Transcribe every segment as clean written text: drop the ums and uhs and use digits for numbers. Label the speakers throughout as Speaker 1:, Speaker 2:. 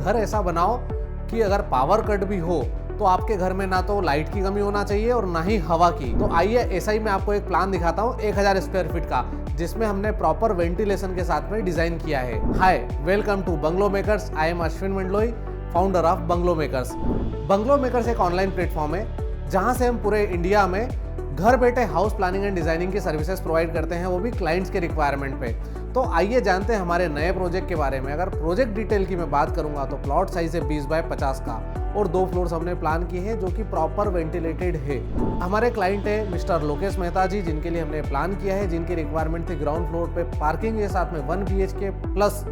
Speaker 1: घर ऐसा बनाओ कि अगर पावर कट भी हो तो आपके घर में ना तो लाइट की कमी होना चाहिए और ना ही हवा की। तो आइए ऐसा ही मैं आपको एक प्लान दिखाता हूँ 1000 स्क्वायर फीट का, जिसमें हमने प्रॉपर वेंटिलेशन के साथ में डिजाइन किया है। Hi, welcome to bungalow makers. I am Ashwin Mandloi, founder of bungalow makers. Bungalow makers एक ऑनलाइन प्लेटफॉर्म है जहां से हम पूरे इंडिया में घर बैठे हाउस प्लानिंग एंड डिजाइनिंग की सर्विसेज प्रोवाइड करते हैं, वो भी क्लाइंट्स के रिक्वायरमेंट पे। तो आइए जानते हैं हमारे नए प्रोजेक्ट के बारे में। अगर प्रोजेक्ट डिटेल की मैं बात करूंगा तो प्लॉट साइज है 20 बाय 50 का और 2 फ्लोर्स हमने प्लान किए हैं जो कि प्रॉपर वेंटिलेटेड है। हमारे क्लाइंट है मिस्टर लोकेश मेहता जी, जिनके लिए हमने प्लान किया है, जिनकी रिक्वायरमेंट थी ग्राउंड फ्लोर पे पार्किंग के साथ में 1 BHK प्लस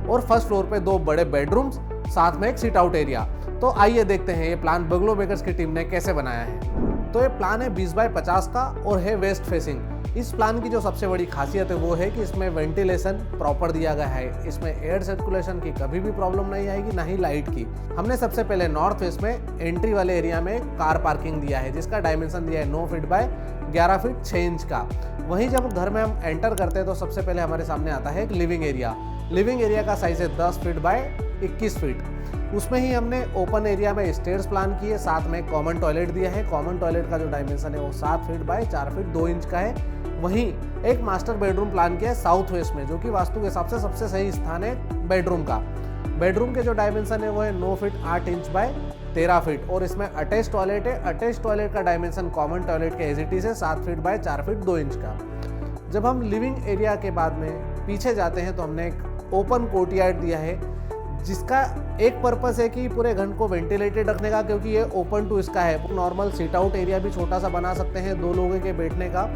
Speaker 1: और फर्स्ट फ्लोर पे 2 बड़े बेडरूम्स, साथ में एक सिट आउट एरिया। तो आइए देखते हैं ये प्लान बंगलो मेकर्स की टीम ने कैसे बनाया है। तो ये प्लान है 20 बाय 50 का और है वेस्ट फेसिंग। इस प्लान की जो सबसे बड़ी खासियत है वो है कि इसमें वेंटिलेशन प्रॉपर दिया गया है। इसमें एयर सर्कुलेशन की कभी भी प्रॉब्लम नहीं आएगी, ना ही लाइट की। हमने सबसे पहले नॉर्थ वेस्ट में एंट्री वाले एरिया में कार पार्किंग दिया है, जिसका डायमेंशन दिया है 9 फीट बाय 11 फीट 6 इंच का। वहीं जब घर में हम एंटर करते हैं तो सबसे पहले हमारे सामने आता है एक लिविंग एरिया। लिविंग एरिया का साइज है 10 फीट बाय 21 फीट। उसमें ही हमने ओपन एरिया में स्टेयर्स प्लान किए, साथ में कॉमन टॉयलेट दिया है। कॉमन टॉयलेट का जो डायमेंशन है वो 7 फीट बाय 4 फीट 2 इंच का है। वहीं एक मास्टर बेडरूम प्लान किया है साउथ वेस्ट में, जो कि वास्तु के हिसाब से सबसे सही स्थान है बेडरूम का। बेडरूम के जो डायमेंशन है वो है 9 फीट 8 इंच बाय 13 फीट और इसमें अटैच टॉयलेट है। अटैच टॉयलेट का डायमेंशन कॉमन टॉयलेट के एज इट इज है 7 फीट बाय 4 फीट 2 इंच का। जब हम लिविंग एरिया के बाद में पीछे जाते हैं तो हमने एक ओपन कोर्टयार्ड दिया है, जिसका एक पर्पस है कि पूरे घर को वेंटिलेटेड रखने का, क्योंकि ये ओपन टू इसका है। नॉर्मल सिट आउट एरिया भी छोटा सा बना सकते हैं 2 लोगों के बैठने का,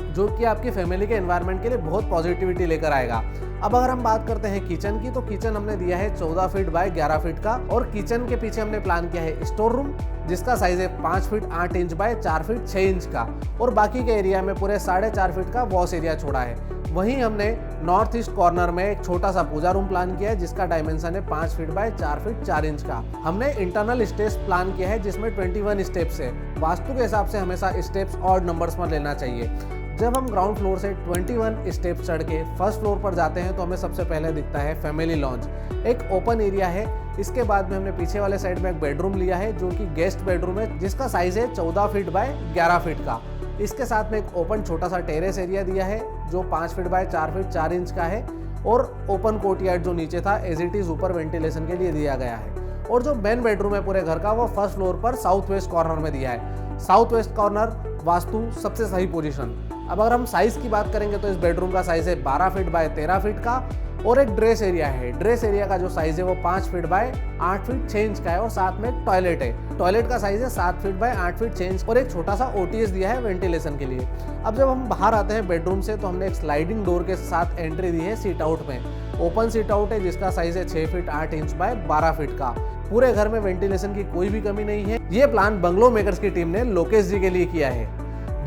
Speaker 1: जो कि आपकी फैमिली के एनवायरनमेंट के लिए बहुत पॉजिटिविटी लेकर आएगा। अब अगर हम बात करते हैं किचन की, तो किचन हमने दिया है 14 फीट बाय 11 फीट का और किचन के पीछे हमने प्लान किया है स्टोर रूम, जिसका साइज है 5 feet 8 inch by 4 feet 6 inch का और बाकी के एरिया में पूरे 4.5 फीट का वॉश एरिया छोड़ा है। वहीं हमने नॉर्थ ईस्ट कॉर्नर में एक छोटा सा पूजा रूम प्लान किया है, जिसका डायमेंशन है 5 फीट बाय 4 फीट 4 इंच का। हमने इंटरनल स्टेप्स प्लान किया है, जिसमें 21 स्टेप्स है। वास्तु के हिसाब से हमेशा स्टेप्स ऑड नंबर्स में लेना चाहिए। जब हम ग्राउंड फ्लोर से 21 स्टेप चढ़ के फर्स्ट फ्लोर पर जाते हैं तो हमें सबसे पहले दिखता है फैमिली लॉन्ज, एक ओपन एरिया है। इसके बाद में हमने पीछे वाले साइड में एक बेडरूम लिया है, जो कि गेस्ट बेडरूम है, जिसका साइज है 14 फीट बाय 11 फीट का। इसके साथ में एक ओपन छोटा सा टेरेस एरिया दिया है, जो 5 फीट बाय 4 फीट 4 इंच का है और ओपन कोर्टयार्ड जो नीचे था एज इट इज ऊपर वेंटिलेशन के लिए दिया गया है। और जो मेन बेडरूम है पूरे घर का वो फर्स्ट फ्लोर पर साउथ वेस्ट कॉर्नर में दिया है। साउथ वेस्ट कॉर्नर वास्तु सबसे सही पोजीशन। अब अगर हम साइज की बात करेंगे तो इस बेडरूम का साइज है 12 फीट बाय 13 फीट का और एक ड्रेस एरिया है। ड्रेस एरिया का जो साइज है वो 5 फीट बाय 8 फीट 6 इंच का है और साथ में एक टॉयलेट है। टॉयलेट का साइज है 7 फीट बाय 8 फीट 6 इंच और एक छोटा सा OTS दिया है वेंटिलेशन के लिए। अब जब हम बाहर आते हैं बेडरूम से तो हमने एक स्लाइडिंग डोर के साथ एंट्री दी है सीट आउट में। ओपन सीट आउट है, जिसका साइज है 6 फीट 8 इंच बाय 12 फीट का। पूरे घर में वेंटिलेशन की कोई भी कमी नहीं है। ये प्लान बंगलो मेकर्स की टीम ने लोकेश जी के लिए किया है,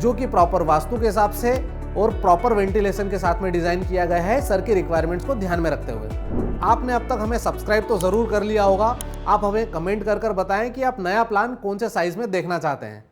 Speaker 1: जो कि प्रॉपर वास्तु के हिसाब से और प्रॉपर वेंटिलेशन के साथ में डिजाइन किया गया है, सर की रिक्वायरमेंट्स को ध्यान में रखते हुए। आपने अब तक हमें सब्सक्राइब तो जरूर कर लिया होगा। आप हमें कमेंट कर बताएं कि आप नया प्लान कौन से साइज में देखना चाहते हैं।